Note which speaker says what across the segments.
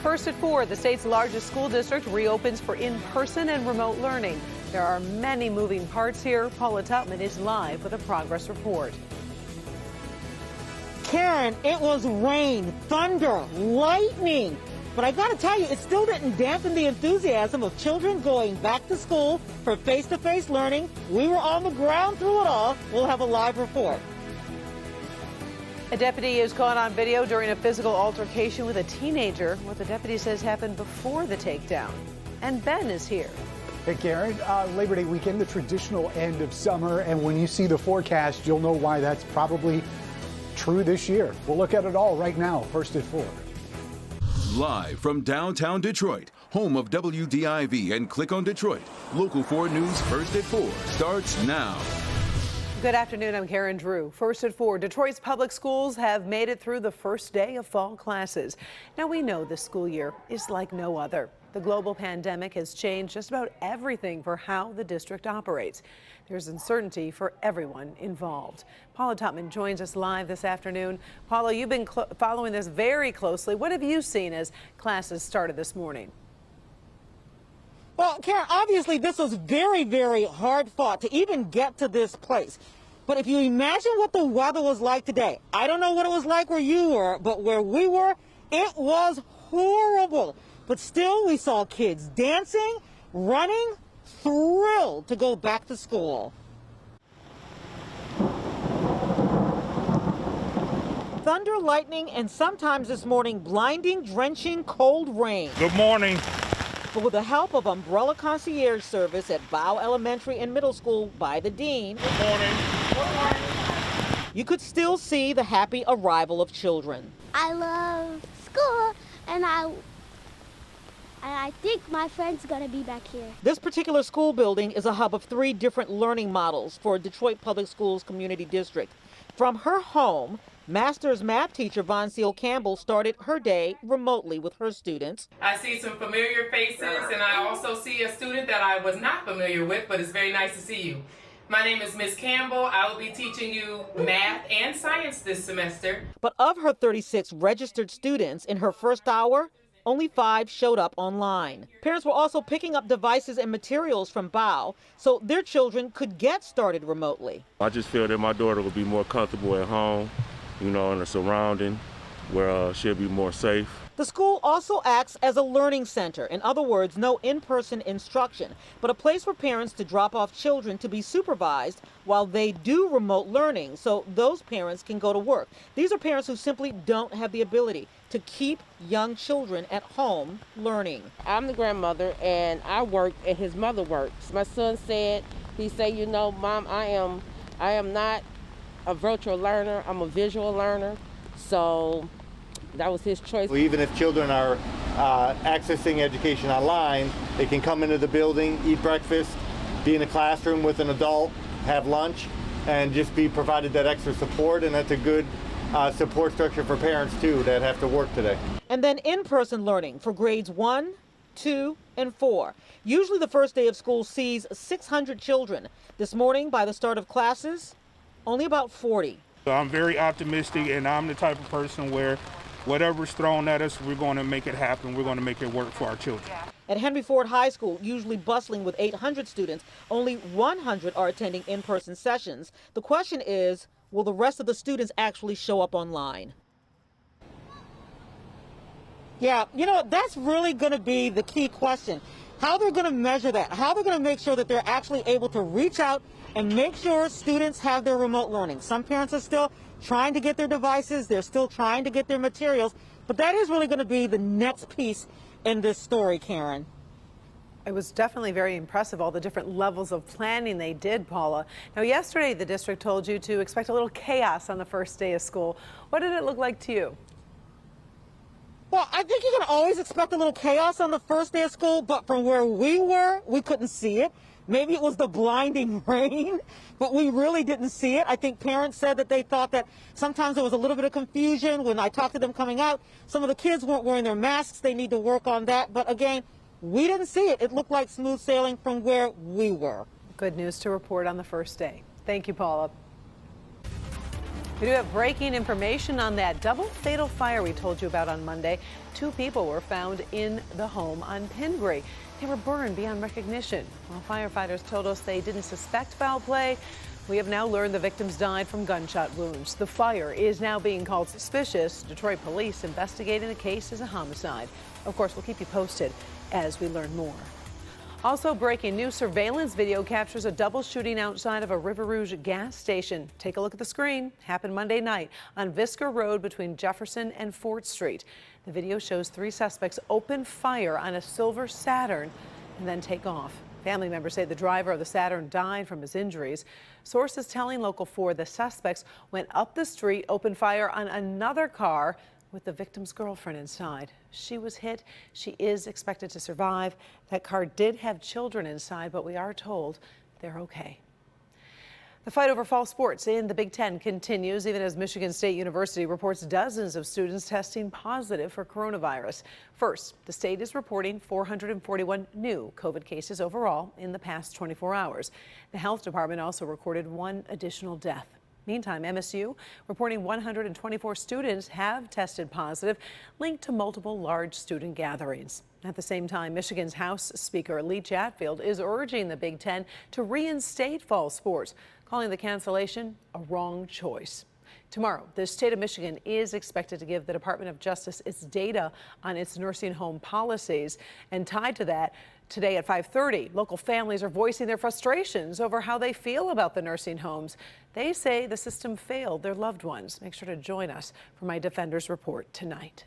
Speaker 1: First at 4, the state's largest school district reopens for in-person and remote learning. There are many moving parts here. Paula Tutman is live with a progress report.
Speaker 2: Karen, it was rain, thunder, lightning. But I gotta tell you, it still didn't dampen the enthusiasm of children going back to school for face-to-face learning. We were on the ground through it all. We'll have a live report.
Speaker 1: A deputy is caught on video during a physical altercation with a teenager. What the deputy says happened before the takedown. And Ben is here.
Speaker 3: Hey, Karen, Labor Day weekend, the traditional end of summer. And when you see the forecast, you'll know why that's probably true this year. We'll look at it all right now, first at 4.
Speaker 4: Live from downtown Detroit, home of WDIV and Click on Detroit, Local 4 News First at 4 starts now.
Speaker 1: Good afternoon, I'm Karen Drew. First at 4, Detroit's public schools have made it through the first day of fall classes. Now we know this school year is like no other. The global pandemic has changed just about everything for how the district operates. There's uncertainty for everyone involved. Paula Tutman joins us live this afternoon. Paula, you've been following this very closely. What have you seen as classes started this morning?
Speaker 2: Well, Karen, obviously this was very, very hard fought to even get to this place. But if you imagine what the weather was like today, I don't know what it was like where you were, but where we were, it was horrible. But still, we saw kids dancing, running, thrilled to go back to school. Thunder, lightning, and sometimes this morning, blinding, drenching, cold rain.
Speaker 5: Good morning.
Speaker 2: But with the help of umbrella concierge service at Bow Elementary and Middle School by the dean,
Speaker 5: Good morning.
Speaker 2: You could still see the happy arrival of children.
Speaker 6: I love school, and I think my friend's gonna be back here.
Speaker 2: This particular school building is a hub of 3 different learning models for Detroit Public Schools Community District. From her home, Master's math teacher Von Seal Campbell started her day remotely with her students.
Speaker 7: I see some familiar faces, and I also see a student that I was not familiar with, but it's very nice to see you. My name is Miss Campbell. I will be teaching you math and science this semester.
Speaker 2: But of her 36 registered students in her first hour, only 5 showed up online. Parents were also picking up devices and materials from Bow so their children could get started remotely.
Speaker 5: I just feel that my daughter will be more comfortable at home, you know, in a surrounding where she'll be more safe.
Speaker 2: The school also acts as a learning center. In other words, no in-person instruction, but a place for parents to drop off children to be supervised while they do remote learning so those parents can go to work. These are parents who simply don't have the ability to keep young children at home learning.
Speaker 8: I'm the grandmother, and I work and his mother works. My son said, you know, Mom, I am not a virtual learner, I'm a visual learner. So that was his choice.
Speaker 9: Well, even if children are accessing education online, they can come into the building, eat breakfast, be in a classroom with an adult, have lunch, and just be provided that extra support. And that's a good support structure for parents, too, that have to work today.
Speaker 2: And then in-person learning for grades 1, 2, and 4. Usually the first day of school sees 600 children. This morning, by the start of classes, only about 40.
Speaker 5: I'm very optimistic, and I'm the type of person where whatever's thrown at us, we're going to make it happen. We're going to make it work for our children.
Speaker 2: At Henry Ford High School, usually bustling with 800 students, only 100 are attending in-person sessions. The question is, will the rest of the students actually show up online? Yeah, you know, that's really going to be the key question. How they're going to measure that, how they're going to make sure that they're actually able to reach out and make sure students have their remote learning. Some parents are still trying to get their devices, they're still trying to get their materials, but that is really going to be the next piece in this story, Karen.
Speaker 1: It was definitely very impressive, all the different levels of planning they did, Paula. Now, yesterday, the district told you to expect a little chaos on the first day of school. What did it look like to you?
Speaker 2: Well, I think you can always expect a little chaos on the first day of school, but from where we were, we couldn't see it. Maybe it was the blinding rain, but we really didn't see it. I think parents said that they thought that sometimes there was a little bit of confusion when I talked to them coming out. Some of the kids weren't wearing their masks. They need to work on that. But again, we didn't see it. It looked like smooth sailing from where we were.
Speaker 1: Good news to report on the first day. Thank you, Paula. We do have breaking information on that double fatal fire we told you about on Monday. 2 people were found in the home on Pingree. They were burned beyond recognition. While firefighters told us they didn't suspect foul play, we have now learned the victims died from gunshot wounds. The fire is now being called suspicious. Detroit police investigating the case as a homicide. Of course, we'll keep you posted as we learn more. Also breaking, new surveillance video captures a double shooting outside of a River Rouge gas station. Take a look at the screen. Happened Monday night on Visker Road between Jefferson and Fort Street. The video shows 3 suspects open fire on a silver Saturn and then take off. Family members say the driver of the Saturn died from his injuries. Sources telling Local 4 the suspects went up the street, opened fire on another car with the victim's girlfriend inside. She was hit. She is expected to survive. That car did have children inside, but we are told they're okay. The fight over fall sports in the Big Ten continues, even as Michigan State University reports dozens of students testing positive for coronavirus. First, the state is reporting 441 new COVID cases overall in the past 24 hours. The health department also recorded 1 additional death. Meantime, MSU reporting 124 students have tested positive, linked to multiple large student gatherings. At the same time, Michigan's House Speaker Lee Chatfield is urging the Big Ten to reinstate fall sports, calling the cancellation a wrong choice. Tomorrow, the state of Michigan is expected to give the Department of Justice its data on its nursing home policies. And tied to that, today at 5:30, local families are voicing their frustrations over how they feel about the nursing homes. They say the system failed their loved ones. Make sure to join us for my Defenders Report tonight.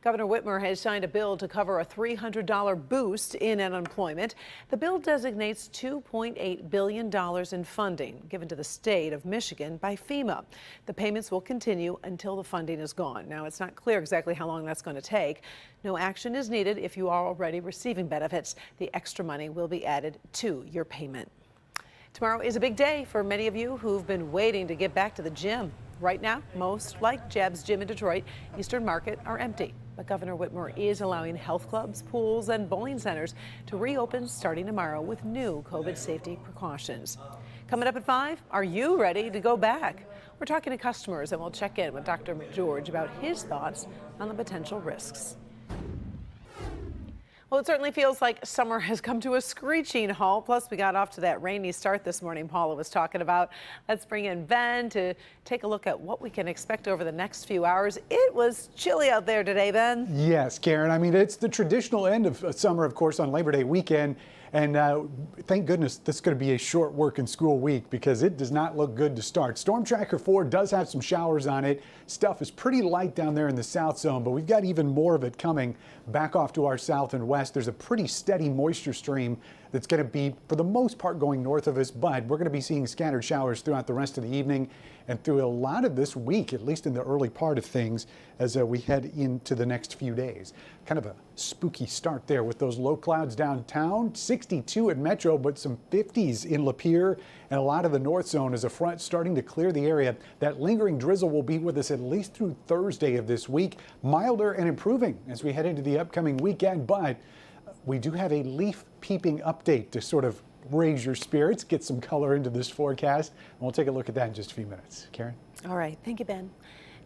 Speaker 1: Governor Whitmer has signed a bill to cover a $300 boost in unemployment. The bill designates $2.8 billion in funding given to the state of Michigan by FEMA. The payments will continue until the funding is gone. Now, it's not clear exactly how long that's going to take. No action is needed if you are already receiving benefits. The extra money will be added to your payment. Tomorrow is a big day for many of you who've been waiting to get back to the gym. Right now, most, like Jeb's Gym in Detroit, Eastern Market, are empty. But Governor Whitmer is allowing health clubs, pools, and bowling centers to reopen starting tomorrow with new COVID safety precautions. Coming up at 5, are you ready to go back? We're talking to customers, and we'll check in with Dr. George about his thoughts on the potential risks. Well, it certainly feels like summer has come to a screeching halt. Plus, we got off to that rainy start this morning Paula was talking about. Let's bring in Ben to take a look at what we can expect over the next few hours. It was chilly out there today, Ben.
Speaker 3: Yes, Karen. I mean, it's the traditional end of summer, of course, on Labor Day weekend. And thank goodness this is going to be a short work and school week because it does not look good to start. Storm Tracker 4 does have some showers on it. Stuff is pretty light down there in the south zone, but we've got even more of it coming back off to our south and west. There's a pretty steady moisture stream that's going to be, for the most part, going north of us, but we're going to be seeing scattered showers throughout the rest of the evening and through a lot of this week, at least in the early part of things, as we head into the next few days. Kind of a spooky start there with those low clouds downtown, 62 at Metro, but some 50s in Lapeer, and a lot of the north zone as a front starting to clear the area. That lingering drizzle will be with us at least through Thursday of this week, milder and improving as we head into the upcoming weekend, but we do have a leaf peeping update to sort of raise your spirits, get some color into this forecast, and we'll take a look at that in just a few minutes. Karen?
Speaker 1: All right. Thank you, Ben.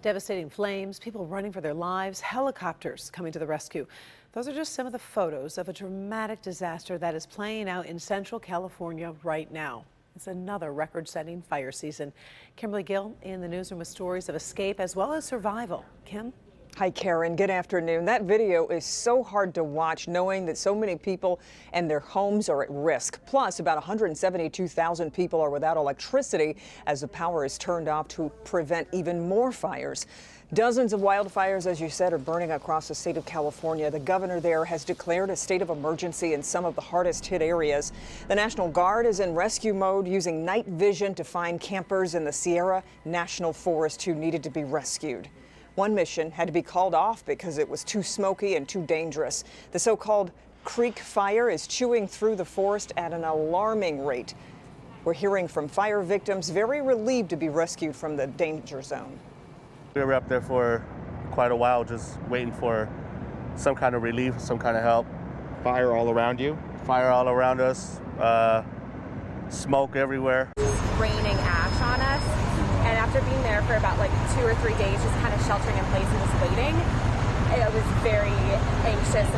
Speaker 1: Devastating flames, people running for their lives, helicopters coming to the rescue. Those are just some of the photos of a dramatic disaster that is playing out in Central California right now. It's another record-setting fire season. Kimberly Gill in the newsroom with stories of escape as well as survival. Kim?
Speaker 10: Hi, Karen. Good afternoon. That video is so hard to watch, knowing that so many people and their homes are at risk. Plus, about 172,000 people are without electricity as the power is turned off to prevent even more fires. Dozens of wildfires, as you said, are burning across the state of California. The governor there has declared a state of emergency in some of the hardest hit areas. The National Guard is in rescue mode, using night vision to find campers in the Sierra National Forest who needed to be rescued. One mission had to be called off because it was too smoky and too dangerous. The so-called creek fire is chewing through the forest at an alarming rate. We're hearing from fire victims very relieved to be rescued from the danger zone.
Speaker 11: We were up there for quite a while, just waiting for some kind of relief, some kind of help.
Speaker 12: Fire all around you?
Speaker 11: Fire all around us, smoke everywhere.
Speaker 13: Raining ash on us, and after being there for about like 2 or 3 days, just kind of sheltering in place and just waiting, I was very anxious.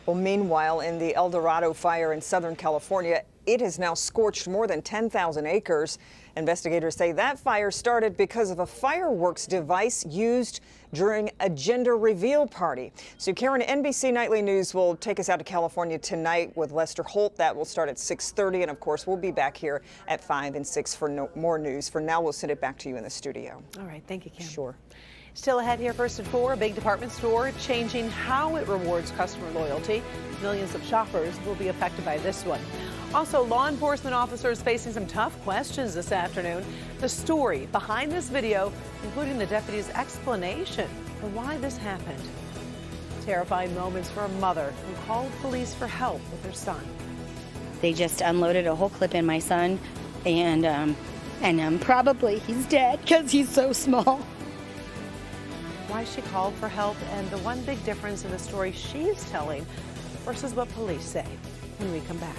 Speaker 10: Well, meanwhile, in the El Dorado fire in Southern California, it has now scorched more than 10,000 acres. Investigators say that fire started because of a fireworks device used during a gender reveal party. So, Karen, NBC Nightly News will take us out to California tonight with Lester Holt. That will start at 6:30. And, of course, we'll be back here at 5 and 6 for more news. For now, we'll send it back to you in the studio.
Speaker 1: All right. Thank you, Kim.
Speaker 10: Sure.
Speaker 1: Still ahead here, first at 4, a big department store changing how it rewards customer loyalty. Millions of shoppers will be affected by this one. Also, law enforcement officers facing some tough questions this afternoon. The story behind this video, including the deputy's explanation for why this happened. Terrifying moments for a mother who called police for help with her son.
Speaker 14: They just unloaded a whole clip in my son, and probably he's dead because he's so small.
Speaker 1: Why she called for help and the one big difference in the story she's telling versus what police say when we come back.